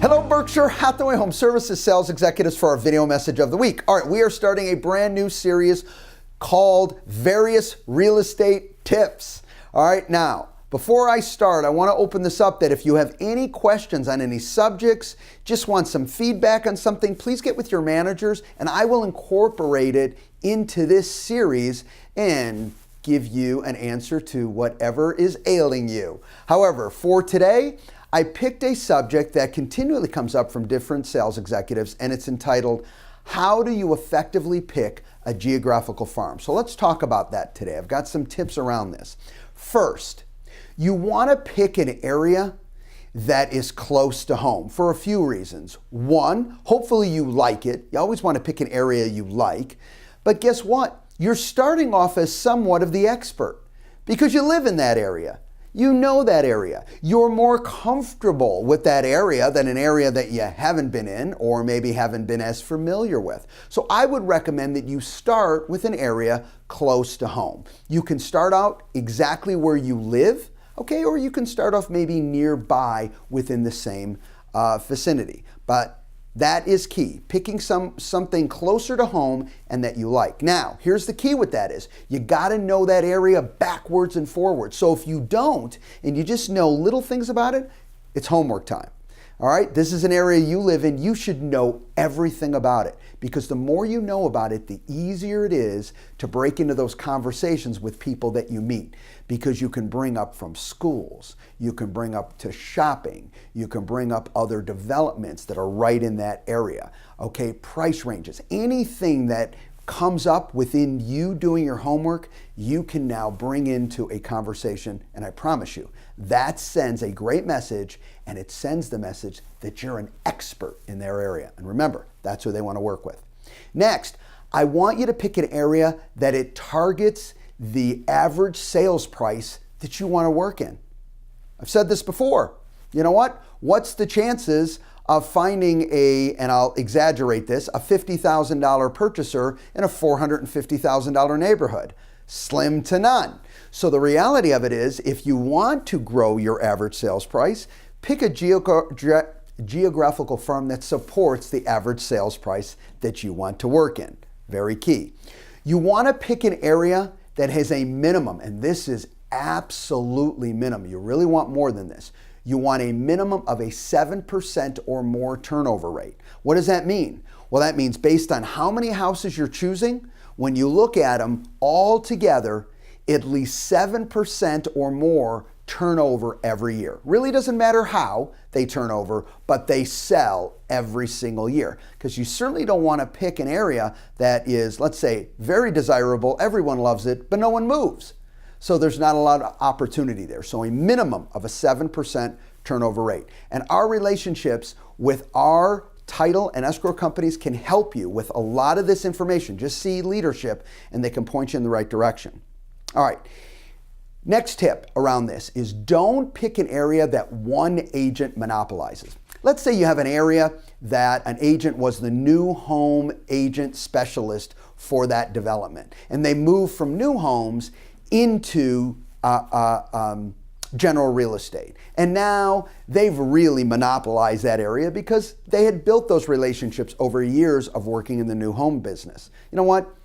Hello, Berkshire Hathaway Home Services sales executives for our video message of the week. All right, we are starting a brand new series called Various Real Estate Tips. All right, now, before I start, I want to open this up that if you have any questions on any subjects, just want some feedback on something, please get with your managers and I will incorporate it into this series and give you an answer to whatever is ailing you. However, for today, I picked a subject that continually comes up from different sales executives, and it's entitled, How Do You Effectively Pick a Geographical Farm? So let's talk about that today. I've got some tips around this. First, you want to pick an area that is close to home for a few reasons. One, hopefully you like it. You always want to pick an area you like. But guess what? You're starting off as somewhat of the expert because you live in that area. You know that area. You're more comfortable with that area than an area that you haven't been in or maybe haven't been as familiar with. So I would recommend that you start with an area close to home. You can start out exactly where you live, okay, or you can start off maybe nearby within the same vicinity. But that is key, picking something closer to home and that you like. Now, here's the key with that is, you gotta know that area backwards and forwards. So if you don't, and you just know little things about it, it's homework time. All right, this is an area you live in, you should know everything about it because the more you know about it, the easier it is to break into those conversations with people that you meet because you can bring up from schools, you can bring up to shopping, you can bring up other developments that are right in that area, okay, price ranges, anything that comes up within you doing your homework, you can now bring into a conversation, and I promise you, that sends a great message, and it sends the message that you're an expert in their area. And remember, that's who they want to work with. Next, I want you to pick an area that it targets the average sales price that you want to work in. I've said this before. You know what? What's the chances of finding and I'll exaggerate this, a $50,000 purchaser in a $450,000 neighborhood? Slim to none. So the reality of it is, if you want to grow your average sales price, pick a geographical firm that supports the average sales price that you want to work in. Very key. You want to pick an area that has a minimum, and this is absolutely minimum. You really want more than this. You want a minimum of a 7% or more turnover rate. What does that mean? Well, that means based on how many houses you're choosing, when you look at them all together, at least 7% or more turnover every year. Really doesn't matter how they turn over, but they sell every single year. Because you certainly don't want to pick an area that is, let's say, very desirable, everyone loves it, but no one moves. So there's not a lot of opportunity there. So a minimum of a 7% turnover rate. And our relationships with our title and escrow companies can help you with a lot of this information. Just see leadership and they can point you in the right direction. All right. Next tip around this is don't pick an area that one agent monopolizes. Let's say you have an area that an agent was the new home agent specialist for that development. And they move from new homes into general real estate. And now they've really monopolized that area because they had built those relationships over years of working in the new home business. You know what?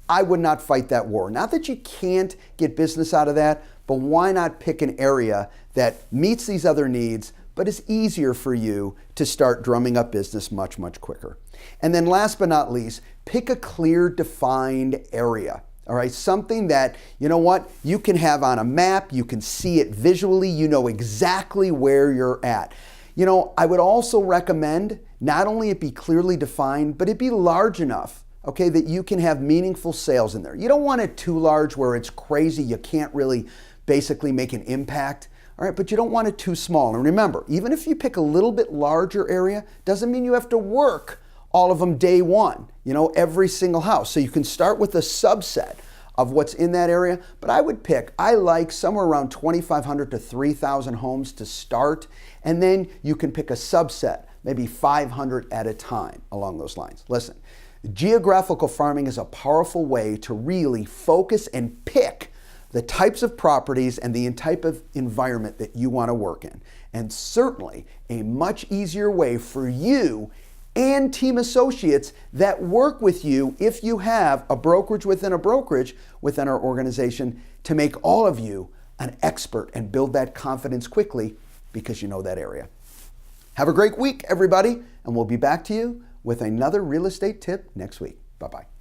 I would not fight that war. Not that you can't get business out of that, but why not pick an area that meets these other needs, but is easier for you to start drumming up business much, much quicker. And then last but not least, pick a clear, defined area. All right, something that, you know what, you can have on a map, you can see it visually, you know exactly where you're at. You know, I would also recommend not only it be clearly defined, but it be large enough, okay, that you can have meaningful sales in there. You don't want it too large where it's crazy, you can't really basically make an impact. All right, but you don't want it too small. And remember, even if you pick a little bit larger area, doesn't mean you have to work all of them day one, you know, every single house. So you can start with a subset of what's in that area, but I like somewhere around 2,500 to 3,000 homes to start, and then you can pick a subset, maybe 500 at a time along those lines. Listen, geographical farming is a powerful way to really focus and pick the types of properties and the type of environment that you want to work in. And certainly a much easier way for you and team associates that work with you, if you have a brokerage within our organization, to make all of you an expert and build that confidence quickly because you know that area. Have a great week, everybody, and we'll be back to you with another real estate tip next week. Bye-bye.